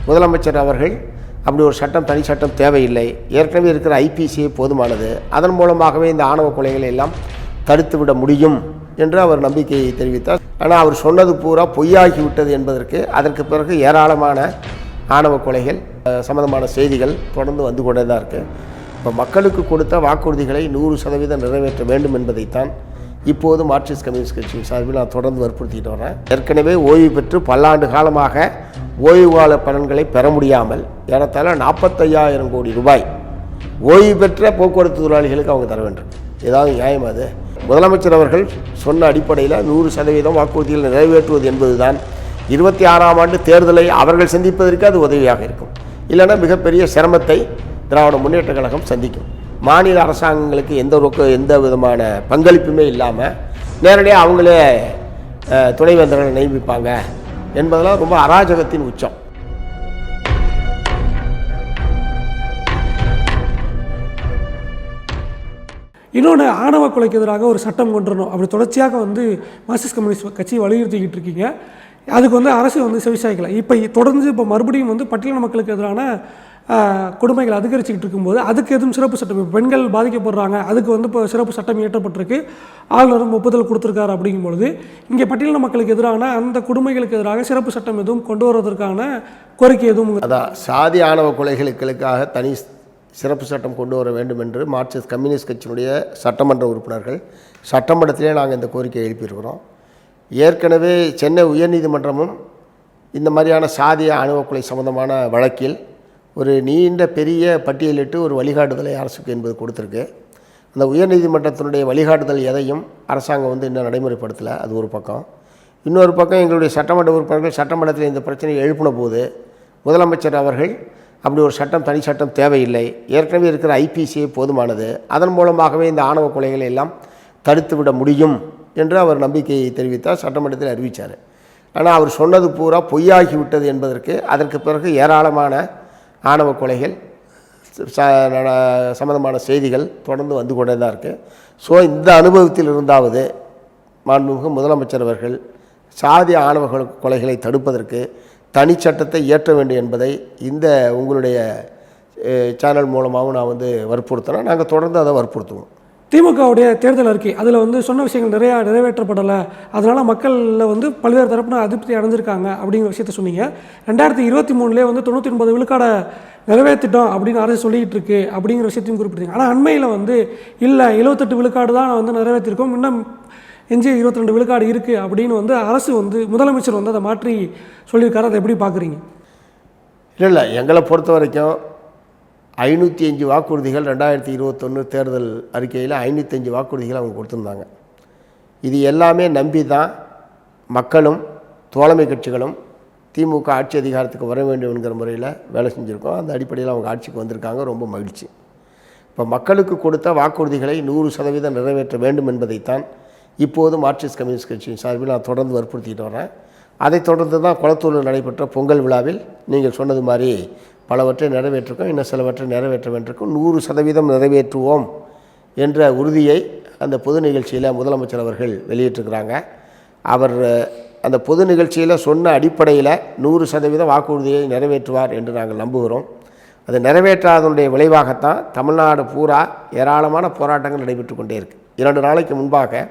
முதலமைச்சர் அவர்கள் அப்படி ஒரு சட்டம், தனி சட்டம் தேவையில்லை, ஏற்கனவே இருக்கிற ஐபிசியே போதுமானது, அதன் மூலமாகவே இந்த ஆணவ கொலைகளை எல்லாம் தடுத்துவிட முடியும் என்று அவர் நம்பிக்கையை தெரிவித்தார். ஆனால் அவர் சொன்னது பூரா பொய்யாகிவிட்டது என்பதற்கு அதற்கு பிறகு ஏராளமான ஆணவ கொலைகள் சம்பந்தமான செய்திகள் தொடர்ந்து வந்து கொண்டே தான் இருக்குது. இப்போ மக்களுக்கு கொடுத்த வாக்குறுதிகளை 100% நிறைவேற்ற வேண்டும் என்பதைத்தான் இப்போது மார்க்சிஸ்ட் கம்யூனிஸ்ட் கட்சியின் சார்பில் நான் தொடர்ந்து வற்புறுத்திட்டு வரேன். ஏற்கனவே ஓய்வு பெற்று பல்லாண்டு காலமாக ஓய்வு கால பலன்களை பெற முடியாமல் ஏறத்தாழ 45,000 கோடி ரூபாய் ஓய்வு பெற்ற போக்குவரத்து தொழிலாளிகளுக்கு அவங்க தர வேண்டும். ஏதாவது நியாயம் அது? முதலமைச்சர் அவர்கள் சொன்ன அடிப்படையில் 100% வாக்குறுதிகள் நிறைவேற்றுவது என்பதுதான் 26ஆம் ஆண்டு தேர்தலை அவர்கள் சந்திப்பதற்கு அது உதவியாக இருக்கும். இல்லைன்னா மிகப்பெரிய சிரமத்தை திராவிட முன்னேற்ற கழகம் சந்திக்கும். மாநில அரசாங்கங்களுக்கு எந்த விதமான பங்களிப்புமே இல்லாமல் நேரடியாக அவங்களே துணைவேந்தர்களை நியமிப்பாங்க என்பதெல்லாம் ரொம்ப அராஜகத்தின் உச்சம். இன்னொன்று, ஆணவ கொலைக்கு எதிராக ஒரு சட்டம் கொண்டு வரணும் அப்படி தொடர்ச்சியாக மார்க்சிஸ்ட் கம்யூனிஸ்ட் கட்சி வலியுறுத்திக்கிட்டு இருக்கீங்க. அதுக்கு அரசு செவிசாய்க்கல. இப்போ மறுபடியும் பட்டியலின மக்களுக்கு எதிரான கொடுமைகள் அதிகரிச்சுக்கிட்டு இருக்கும்போது அதுக்கு எதுவும் சிறப்பு சட்டம், இப்போ பெண்கள் பாதிக்கப்படுறாங்க, அதுக்கு இப்போ சிறப்பு சட்டம் இயற்றப்பட்டிருக்கு, ஆளுநரும் ஒப்புதல் கொடுத்துருக்காரு. அப்படிங்கும்பொழுது இங்கே பட்டியலின மக்களுக்கு எதிரான அந்த கொடுமைகளுக்கு எதிராக சிறப்பு சட்டம் எதுவும் கொண்டு வருவதற்கான கோரிக்கை எதுவும்? அதான் சாதி ஆணவ கொலைகளுக்காக தனி சிறப்பு சட்டம் கொண்டு வர வேண்டும் என்று மார்க்சிஸ்ட் கம்யூனிஸ்ட் கட்சியினுடைய சட்டமன்ற உறுப்பினர்கள் சட்டமன்றத்திலே நாங்கள் இந்த கோரிக்கையை எழுப்பியிருக்கிறோம். ஏற்கனவே சென்னை உயர்நீதிமன்றமும் இந்த மாதிரியான சாதிய ஆணவ கொலை சம்பந்தமான வழக்கில் ஒரு நீண்ட பெரிய பட்டியலிட்டு ஒரு வழிகாட்டுதலை அரசுக்கு என்பது கொடுத்துருக்கு. அந்த உயர்நீதிமன்றத்தினுடைய வழிகாட்டுதல் எதையும் அரசாங்கம் இன்னும் நடைமுறைப்படுத்தலை. அது ஒரு பக்கம். இன்னொரு பக்கம் எங்களுடைய சட்டமன்ற உறுப்பினர்கள் சட்டமன்றத்தில் இந்த பிரச்சனையை எழுப்பின போது முதலமைச்சர் அவர்கள் அப்படி ஒரு சட்டம், தனி சட்டம் தேவையில்லை, ஏற்கனவே இருக்கிற ஐபிசியே போதுமானது, அதன் மூலமாகவே இந்த ஆணவ கொலைகளை எல்லாம் தடுத்துவிட முடியும் என்று அவர் நம்பிக்கையை தெரிவித்தார், சட்டமன்றத்தில் அறிவித்தார். ஆனால் அவர் சொன்னது பூரா பொய்யாகிவிட்டது என்பதற்கு அதற்கு பிறகு ஏராளமான ஆணவ கொலைகள் சம்பந்தமான செய்திகள் தொடர்ந்து வந்து கொண்டே தான் இருக்குது. ஸோ இந்த அனுபவத்தில் இருந்தாவது மாண்புமிகு முதலமைச்சர் அவர்கள் சாதி ஆணவ கொலைகளை தடுப்பதற்கு தனி சட்டத்தை இயற்ற வேண்டும் என்பதை இந்த உங்களுடைய சேனல் மூலமாகவும் நான் வற்புறுத்தினேன். நாங்கள் தொடர்ந்து அதை வற்புறுத்துவோம். திமுகவுடைய தேர்தல் அறிக்கை அதில் சொன்ன விஷயங்கள் நிறையா நிறைவேற்றப்படலை, அதனால் மக்களில் பல்வேறு தரப்பினர் அதிருப்தி அடைஞ்சிருக்காங்க அப்படிங்கிற விஷயத்த சொன்னீங்க. 2023 99 விழுக்காடை நிறைவேற்றிட்டோம் அப்படின்னு அரசு சொல்லிகிட்டு இருக்கு அப்படிங்கிற விஷயத்தையும் குறிப்பிட்டீங்க. ஆனால் அண்மையில் இல்லை 78 விழுக்காடு தான் நிறைவேற்றிருக்கோம், இன்னும் எஞ்சி 22 விழுக்காடு இருக்குது அப்படின்னு அரசு முதலமைச்சர் அதை மாற்றி சொல்லியிருக்காரு. அதை எப்படி பார்க்குறீங்க? இல்லை, எங்களை பொறுத்த வரைக்கும் 505 வாக்குறுதிகள் 2021 தேர்தல் அறிக்கையில் 505 வாக்குறுதிகள் அவங்க கொடுத்துருந்தாங்க. இது எல்லாமே நம்பி தான் மக்களும் தோழமை கட்சிகளும் திமுக ஆட்சி அதிகாரத்துக்கு வர வேண்டும் என்கிற முறையில் வேலை செஞ்சுருக்கோம். அந்த அடிப்படையில் அவங்க ஆட்சிக்கு வந்திருக்காங்க. ரொம்ப மகிழ்ச்சி. இப்போ மக்களுக்கு கொடுத்த வாக்குறுதிகளை 100% நிறைவேற்ற வேண்டும் என்பதைத்தான் இப்போது மார்க்சிஸ்ட் கம்யூனிஸ்ட் கட்சியின் சார்பில் நான் தொடர்ந்து வற்புறுத்திட்டு வரேன். அதைத் தொடர்ந்து தான் குளத்தூரில் நடைபெற்ற பொங்கல் விழாவில் நீங்கள் சொன்னது மாதிரி பலவற்றை நிறைவேற்றிருக்கோம், இன்னும் சிலவற்றை நிறைவேற்ற வேண்டியிருக்கும். 100% நிறைவேற்றுவோம் என்ற உறுதியை அந்த பொது நிகழ்ச்சியில் முதலமைச்சர் அவர்கள் வெளியிட்டிருக்கிறாங்க. அவர் அந்த பொது நிகழ்ச்சியில் சொன்ன அடிப்படையில் 100% வாக்குறுதியை நிறைவேற்றுவார் என்று நாங்கள் நம்புகிறோம். அது நிறைவேற்றாதனுடைய விளைவாகத்தான் தமிழ்நாடு பூரா ஏராளமான போராட்டங்கள் நடைபெற்று கொண்டே இருக்குது. 2 நாளைக்கு முன்பாக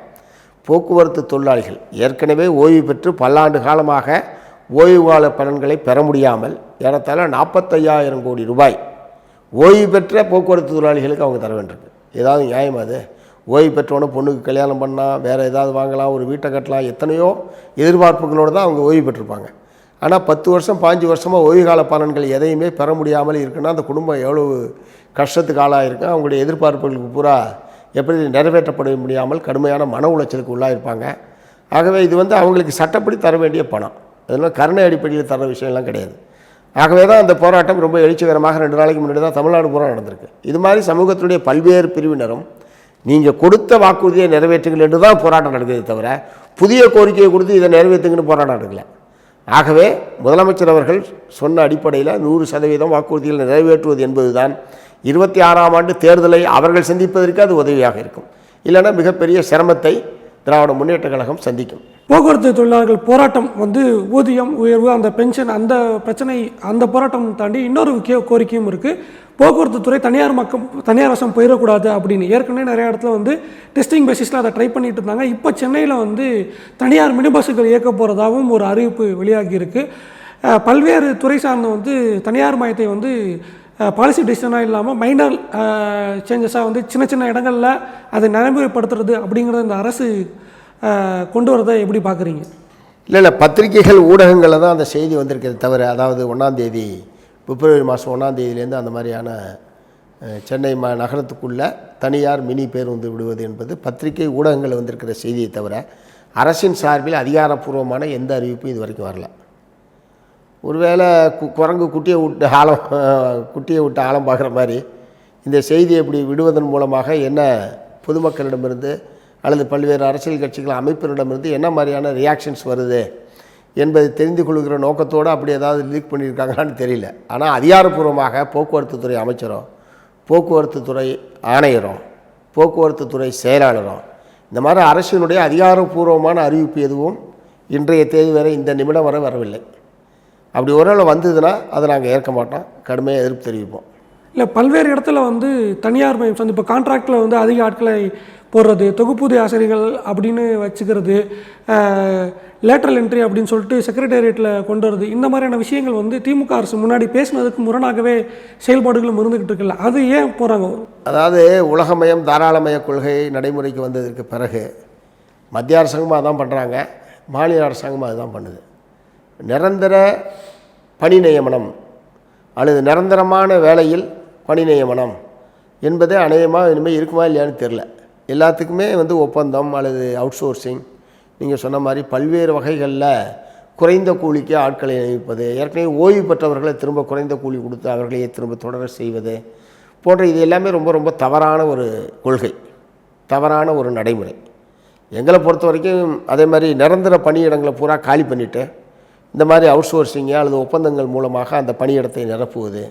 போக்குவரத்து தொழிலாளிகள் ஏற்கனவே ஓய்வு பெற்று பல்லாண்டு காலமாக ஓய்வு கால பலன்களை பெற முடியாமல் ஏறத்தாழ 45,000 கோடி ரூபாய் ஓய்வு பெற்ற போக்குவரத்து தொழிலாளிகளுக்கு அவங்க தர வேண்டியிருக்கு. ஏதாவது நியாயம் அது? ஓய்வு பெற்றோன்னே பொண்ணுக்கு கல்யாணம் பண்ணால், வேறு ஏதாவது வாங்கலாம், ஒரு வீட்டை கட்டலாம், எத்தனையோ எதிர்பார்ப்புகளோடு தான் அவங்க ஓய்வு பெற்றிருப்பாங்க. ஆனால் 10 வருஷம் 15 வருஷமாக ஓய்வு கால பலன்கள் எதையுமே பெற முடியாமல் இருக்குன்னா அந்த குடும்பம் எவ்வளோ கஷ்டத்துக்கு ஆளாக இருக்கு. அவங்களுடைய எதிர்பார்ப்புகளுக்கு பூரா எப்படி நிறைவேற்றப்பட முடியாமல் கடுமையான மன உளைச்சலுக்கு உள்ளாயிருப்பாங்க. ஆகவே இது அவங்களுக்கு சட்டப்படி தர வேண்டிய பணம், அதனால் கருணை அடிப்படையில் தர விஷயம்லாம் கிடையாது. ஆகவே தான் அந்த போராட்டம் ரொம்ப எழுச்சிகரமாக 2 நாளைக்கு முன்னாடி தான் தமிழ்நாடு பூரா நடந்திருக்கு. இது மாதிரி சமூகத்தினுடைய பல்வேறு பிரிவினரும் நீங்கள் கொடுத்த வாக்குறுதியை நிறைவேற்றுங்கள் என்று தான் போராட்டம் நடக்குது தவிர புதிய கோரிக்கையை கொடுத்து இதை நிறைவேற்றுங்கன்னு போராட்டம் நடக்கல. ஆகவே முதலமைச்சர் அவர்கள் சொன்ன அடிப்படையில் 100% வாக்குறுதிகள் நிறைவேற்றுவது என்பது தான் 26ஆம் ஆண்டு தேர்தலை அவர்கள் சந்திப்பதற்கு அது உதவியாக இருக்கும். இல்லைன்னா மிகப்பெரிய சிரமத்தை திராவிட முன்னேற்ற கழகம் சந்திக்கும். போக்குவரத்து தொழிலாளர்கள் போராட்டம் வந்து ஊதியம் உயர்வு, அந்த பென்ஷன், அந்த பிரச்சனை, அந்த போராட்டம் தாண்டி இன்னொரு முக்கிய கோரிக்கையும் இருக்குது. போக்குவரத்து துறை தனியார் வசம் போயிடக்கூடாது அப்படின்னு. ஏற்கனவே நிறைய இடத்துல வந்து டெஸ்டிங் பேசிஸில் அதை ட்ரை பண்ணிட்டு இருந்தாங்க. இப்போ சென்னையில் வந்து தனியார் மினி பஸ்ஸுகள் இயக்க போகிறதாகவும் ஒரு அறிவிப்பு வெளியாகி இருக்குது. பல்வேறு துறை சார்ந்த வந்து தனியார் மயத்தை வந்து பாலிசி டிசிஷனாக இல்லாமல் மைனர் சேஞ்சஸாக வந்து சின்ன சின்ன இடங்களில் அதை நடைமுறைப்படுத்துறது அப்படிங்கிறத இந்த அரசு கொண்டு வரதை எப்படி பார்க்குறீங்க? இல்லை, பத்திரிகைகள் ஊடகங்களில் தான் அந்த செய்தி வந்திருக்கிறது தவிர, அதாவது 1ஆம் தேதி பிப்ரவரி மாதம் 1ஆம் தேதியிலேருந்து அந்த மாதிரியான சென்னை நகரத்துக்குள்ளே தனியார் மினி பேருந்து விடுவது என்பது பத்திரிகை ஊடகங்களில் வந்திருக்கிற செய்தியை தவிர அரசின் சார்பில் அதிகாரப்பூர்வமான எந்த அறிவிப்பும் இது வரைக்கும் வரல. ஒருவேளை குரங்கு குட்டியை விட்டு ஆழம் பார்க்குற மாதிரி இந்த செய்தியை இப்படி விடுவதன் மூலமாக என்ன பொதுமக்களிடமிருந்து அல்லது பல்வேறு அரசியல் கட்சிகள் அமைப்பினரிடமிருந்து என்ன மாதிரியான ரியாக்ஷன்ஸ் வருது என்பதை தெரிந்து கொள்கிற நோக்கத்தோடு அப்படி ஏதாவது லீக் பண்ணியிருக்காங்களான்னு தெரியல. ஆனால் அதிகாரப்பூர்வமாக போக்குவரத்து துறை அமைச்சரும், போக்குவரத்து துறை ஆணையரும், போக்குவரத்து துறை செயலாளரும் இந்த மாதிரி அரசினுடைய அதிகாரப்பூர்வமான அறிவிப்பு எதுவும் இன்றைய தேதி வரை இந்த நிமிடம் வரை வரவில்லை. அப்படி ஒருவேளை வந்ததுன்னா அதை நாங்கள் ஏற்க மாட்டோம், கடுமையாக எதிர்ப்பு தெரிவிப்போம். இல்லை, பல்வேறு இடத்துல வந்து தனியார் மயம் வந்து இப்போ கான்ட்ராக்டில் வந்து அதிக ஆட்களை போடுறது, தொகுப்பூதிய ஆசிரியர்கள் அப்படின்னு வச்சுக்கிறது, லேட்ரல் என்ட்ரி அப்படின்னு சொல்லிட்டு செக்ரட்டேரியட்டில் கொண்டு வரது, இந்த மாதிரியான விஷயங்கள் வந்து திமுக அரசு முன்னாடி பேசினதுக்கு முரணாகவே செயல்பாடுகளும் இருந்துக்கிட்டு இருக்குல்ல, அது ஏன் போகிறாங்க? அதாவது உலகமயம் தாராளமய கொள்கை நடைமுறைக்கு வந்ததற்கு பிறகு மத்திய அரசாங்கமாக அதான் பண்ணுறாங்க, மாநில அரசாங்கமாக அதுதான் பண்ணுது. நிரந்தர பணி நியமனம் அல்லது நிரந்தரமான வேலையில் பணி நியமனம் என்பதே அநேகமாக இனிமேல் இருக்குமா இல்லையான்னு தெரில. எல்லாத்துக்குமே வந்து ஒப்பந்தம் அல்லது அவுட் சோர்சிங், நீங்கள் சொன்ன மாதிரி பல்வேறு வகைகளில் குறைந்த கூலிக்கு ஆட்களை நியமிப்பது, ஏற்கனவே ஓய்வு பெற்றவர்களை திரும்ப குறைந்த கூலி கொடுத்து அவர்களையே திரும்ப தொடர செய்வது போன்ற இது எல்லாமே ரொம்ப ரொம்ப தவறான ஒரு கொள்கை, தவறான ஒரு நடைமுறை. எங்களை பொறுத்த வரைக்கும் அதே மாதிரி நிரந்தர பணியிடங்களை பூரா காலி பண்ணிவிட்டு இந்த மாதிரி அவுட் சோர்சிங்கு அல்லது ஒப்பந்தங்கள் மூலமாக அந்த பணியிடத்தை நிரப்புவது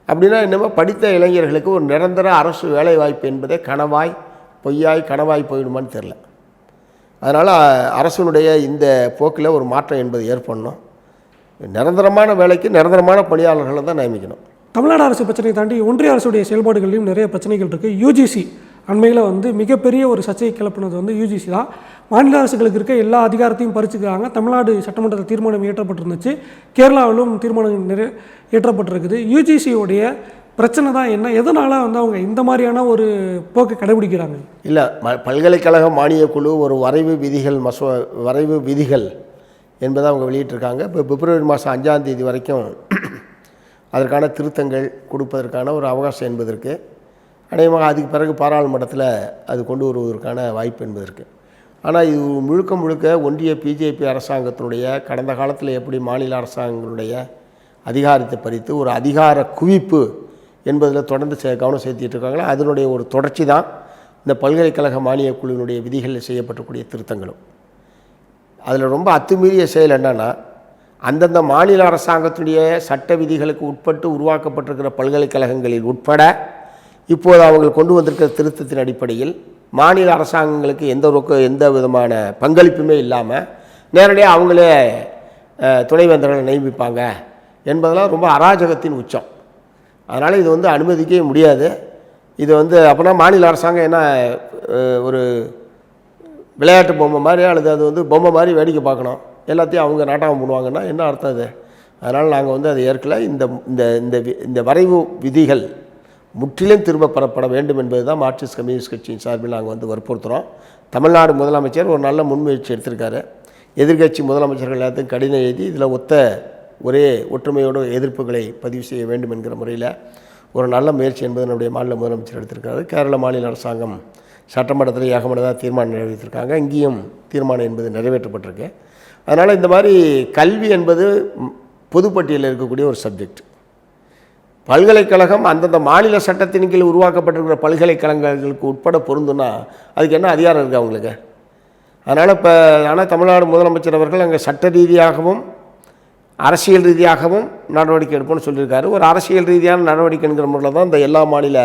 அப்படின்னா இன்னமும் படித்த இளைஞர்களுக்கு ஒரு நிரந்தர அரசு வேலைவாய்ப்பு என்பதே கனவாய் போயிடுமான்னு தெரில. அதனால் அரசனுடைய இந்த போக்கில் ஒரு மாற்றம் என்பது ஏற்படணும். நிரந்தரமான வேலைக்கு நிரந்தரமான பணியாளர்களை தான் நியமிக்கணும். தமிழ்நாடு அரசு பிரச்சனையை தாண்டி ஒன்றிய அரசுடைய செயல்பாடுகளையும் நிறைய பிரச்சனைகள் இருக்குது. யூஜிசி அண்மையில் வந்து மிகப்பெரிய ஒரு சர்ச்சையை கிளப்பினது வந்து யூஜிசி தான். மாநில அரசுகளுக்கு இருக்க எல்லா அதிகாரத்தையும் பறிச்சுக்கிறாங்க. தமிழ்நாடு சட்டமன்றத்தில் தீர்மானம் இயற்றப்பட்டிருந்துச்சு, கேரளாவிலும் தீர்மானம் இயற்றப்பட்டிருக்குது. யூஜிசியோடைய பிரச்சனை தான் என்ன, எதனால் வந்து அவங்க இந்த மாதிரியான ஒரு போக்கை கடைபிடிக்கிறாங்க? இல்லை, பல்கலைக்கழக மானியக் குழு ஒரு வரைவு விதிகள் என்பதை அவங்க வெளியிட்டிருக்காங்க. இப்போ பிப்ரவரி மாதம் 5ஆம் தேதி வரைக்கும் அதற்கான திருத்தங்கள் கொடுப்பதற்கான ஒரு அவகாசம் என்பதற்கு அநேகமாக அதுக்கு பிறகு பாராளுமன்றத்தில் அது கொண்டு வருவதற்கான வாய்ப்பு என்பதற்கு. ஆனால் இது முழுக்க ஒன்றிய பிஜேபி அரசாங்கத்தினுடைய கடந்த காலத்தில் எப்படி மாநில அரசாங்கங்களுடைய அதிகாரத்தை பறித்து ஒரு அதிகார குவிப்பு என்பதில் தொடர்ந்து கவனம் செலுத்திட்டு இருக்காங்களோ அதனுடைய ஒரு தொடர்ச்சி தான் இந்த பல்கலைக்கழக மானியக் குழுவினுடைய விதிகளில் செய்யப்படக்கூடிய திருத்தங்களும். அதில் ரொம்ப அத்துமீறிய செயல் என்னென்னா, அந்தந்த மாநில அரசாங்கத்துடைய சட்ட விதிகளுக்கு உட்பட்டு உருவாக்கப்பட்டிருக்கிற பல்கலைக்கழகங்களில் உட்பட இப்போது அவங்க கொண்டு வந்திருக்கிற திருத்தத்தின் அடிப்படையில் மாநில அரசாங்கங்களுக்கு எந்த விதமான பங்களிப்புமே இல்லாமல் நேரடியாக அவங்களே துணைவேந்தர்களை நியமிப்பாங்க என்பதெல்லாம் ரொம்ப அராஜகத்தின் உச்சம். அதனால் இது வந்து அனுமதிக்கவே முடியாது. இது வந்து அப்போனா மாநில அரசாங்கம் என்ன ஒரு விளையாட்டு பொம்மை மாதிரி அல்லது அது வந்து பொம்மை மாதிரி வேடிக்கை பார்க்கணும், எல்லாத்தையும் அவங்க நாட்டகம் பண்ணுவாங்கன்னா என்ன அர்த்தம் அது? அதனால் நாங்கள் வந்து அதை ஏற்கல. இந்த வரைவு விதிகள் முற்றிலும் திரும்ப பெறப்பட வேண்டும் என்பது தான் மார்க்சிஸ்ட் கம்யூனிஸ்ட் கட்சியின் சார்பில் நாங்கள் வந்து வற்புறுத்துகிறோம். தமிழ்நாடு முதலமைச்சர் ஒரு நல்ல முன்முயற்சி எடுத்திருக்காரு. எதிர்க்கட்சி முதலமைச்சர்கள் எல்லாத்தையும் கடிதம் எழுதி இதில் ஒரே ஒற்றுமையோடு எதிர்ப்புகளை பதிவு செய்ய வேண்டும் என்கிற முறையில் ஒரு நல்ல முயற்சி என்பது நம்முடைய மாநில முதலமைச்சர் எடுத்திருக்காரு. கேரள மாநில அரசாங்கம் சட்டமன்றத்தில் ஏகமனதாக தீர்மானம் நிறைவேற்றிருக்காங்க. இங்கேயும் தீர்மானம் என்பது நிறைவேற்றப்பட்டிருக்கு. அதனால் இந்த மாதிரி கல்வி என்பது பொதுப்பட்டியலில் இருக்கக்கூடிய ஒரு சப்ஜெக்ட். பல்கலைக்கழகம் அந்தந்த மாநில சட்டத்தின் கீழ் உருவாக்கப்பட்டிருக்கிற பல்கலைக்கழகங்களுக்கு உட்பட பொருந்துன்னா அதுக்கு என்ன அதிகாரம் இருக்குது அவங்களுக்கு? அதனால் தமிழ்நாடு முதலமைச்சர் அவர்கள் அங்கே சட்ட ரீதியாகவும் அரசியல் ரீதியாகவும் நடவடிக்கை எடுப்போம்னு சொல்லியிருக்காரு. ஒரு அரசியல் ரீதியான நடவடிக்கை என்கிற முறையில் தான் இந்த எல்லா மாநில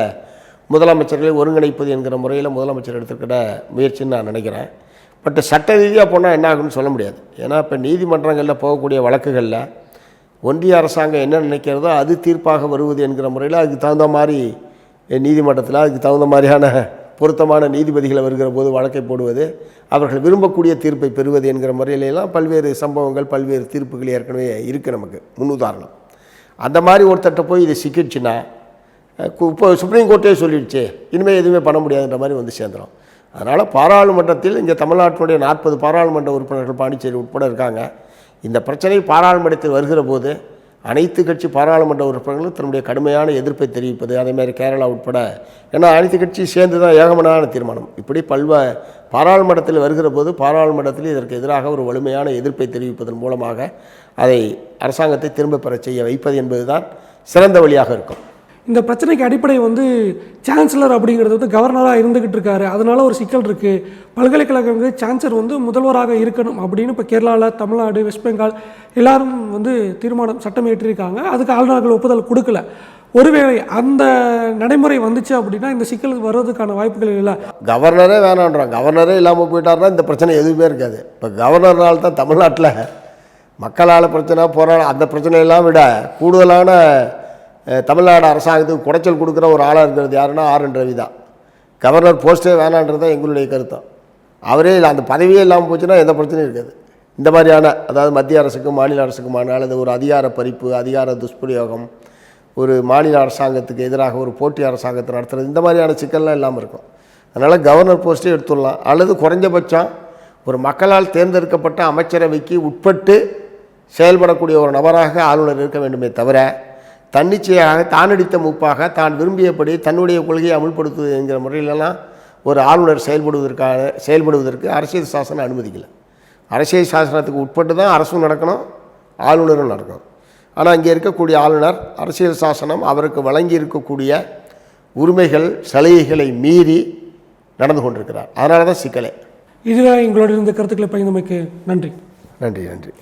முதலமைச்சர்களை ஒருங்கிணைப்பது என்கிற முறையில் முதலமைச்சர் எடுத்துக்கிட்ட முயற்சின்னு நான் நினைக்கிறேன். பட் சட்ட ரீதியாக போனால் என்ன ஆகுன்னு சொல்ல முடியாது. ஏன்னா இப்போ நீதிமன்றங்களில் போகக்கூடிய வழக்குகளில் ஒன்றிய அரசாங்கம் என்ன நினைக்கிறதோ அது தீர்ப்பாக வருவது என்கிற முறையில் அதுக்கு தகுந்த மாதிரி நீதிமன்றத்தில் அதுக்கு தகுந்த மாதிரியான பொருத்தமான நீதிபதிகளை வருகிற போது வழக்கை போடுவது, அவர்கள் விரும்பக்கூடிய தீர்ப்பை பெறுவது என்கிற முறையிலெல்லாம் பல்வேறு சம்பவங்கள் பல்வேறு தீர்ப்புகள் ஏற்கனவே இருக்குது நமக்கு முன்னுதாரணம். அந்த மாதிரி ஒருத்தட்ட போய் இது சிக்கிடுச்சுன்னா இப்போ சுப்ரீம் கோர்ட்டே சொல்லிடுச்சு இனிமேல் எதுவுமே பண்ண முடியாதுன்ற மாதிரி வந்து சேர்ந்துடும். அதனால் பாராளுமன்றத்தில் இங்கே தமிழ்நாட்டினுடைய 40 பாராளுமன்ற உறுப்பினர்கள் பாண்டிச்சேரி உட்பட இருக்காங்க. இந்த பிரச்சனை பாராளுமன்றத்தில் வருகிற போது அனைத்து கட்சி பாராளுமன்ற உறுப்பினர்களும் தன்னுடைய கடுமையான எதிர்ப்பை தெரிவிப்பது, அதேமாதிரி கேரளா உட்பட, ஏன்னா அனைத்து கட்சி சேர்ந்து தான் ஏகமனமான தீர்மானம். இப்படி பாராளுமன்றத்தில் வருகிற போது பாராளுமன்றத்தில் இதற்கு எதிராக ஒரு வலிமையான எதிர்ப்பை தெரிவிப்பதன் மூலமாக அதை அரசாங்கத்தை திரும்ப பெற செய்ய வைப்பது என்பது தான் சிறந்த வழியாக இருக்கும். இந்த பிரச்சனைக்கு அடிப்படை வந்து சான்சலர் அப்படிங்கிறது வந்து கவர்னராக இருந்துக்கிட்டு இருக்காரு. அதனால ஒரு சிக்கல் இருக்குது. பல்கலைக்கழகங்கள் சான்சலர் வந்து முதல்வராக இருக்கணும் அப்படின்னு இப்போ கேரளாவில், தமிழ்நாடு, வெஸ்ட் பெங்கால் எல்லாரும் வந்து தீர்மானம் சட்டம் ஏற்றிருக்காங்க. அதுக்கு ஆளுநர்கள் ஒப்புதல் கொடுக்கல. ஒருவேளை அந்த நடைமுறை வந்துச்சு அப்படின்னா இந்த சிக்கல் வர்றதுக்கான வாய்ப்புகள் இல்லை. கவர்னரே வேணான்றான். கவர்னரே இல்லாமல் போயிட்டாருன்னா இந்த பிரச்சனை எதுவுமே இருக்காது. இப்போ கவர்னர்னால் தான் தமிழ்நாட்டில் மக்களால் பிரச்சனை போராட அந்த பிரச்சனையெல்லாம் விட கூடுதலான தமிழ்நாடு அரசாங்கத்துக்கு குடைச்சல் கொடுக்குற ஒரு ஆளாக இருக்கிறது யாருன்னா ஆர்.என். ரவி தான். கவர்னர் போஸ்ட்டே வேணான்றது தான் எங்களுடைய கருத்தம். அவரே அந்த பதவியே இல்லாமல் போச்சுன்னா எந்த பிரச்சனையும் இருக்காது. இந்த மாதிரியான அதாவது மத்திய அரசுக்கும் மாநில அரசுக்குமான அல்லது ஒரு அதிகார பறிப்பு, அதிகார துஷ்பிரயோகம், ஒரு மாநில அரசாங்கத்துக்கு எதிராக ஒரு போட்டி அரசாங்கத்தை நடத்துறது, இந்த மாதிரியான சிக்கல்லாம் இல்லாமல் இருக்கும். அதனால் கவர்னர் போஸ்ட்டே எடுத்துடலாம். அல்லது குறைஞ்சபட்சம் ஒரு மக்களால் தேர்ந்தெடுக்கப்பட்ட அமைச்சரவைக்கு உட்பட்டு செயல்படக்கூடிய ஒரு நபராக ஆளுநர் இருக்க வேண்டுமே தவிர தன்னிச்சையாக தானடித்த மூப்பாக தான் விரும்பியபடி தன்னுடைய கொள்கையை அமுல்படுத்துவது என்கிற முறையிலெல்லாம் ஒரு ஆளுநர் செயல்படுவதற்கு அரசியல் சாசனம் அனுமதிக்கலை. அரசியல் சாசனத்துக்கு உட்பட்டு தான் அரசும் நடக்கணும், ஆளுநரும் நடக்கணும். ஆனால் இங்கே இருக்கக்கூடிய ஆளுநர் அரசியல் சாசனம் அவருக்கு வழங்கி இருக்கக்கூடிய உரிமைகள் சலுகைகளை மீறி நடந்து கொண்டிருக்கிறார். அதனால தான் சிக்கலே. இதுவே எங்களோட இருந்த கருத்துக்களை பகிர்ந்தமைக்கு நன்றி. நன்றி.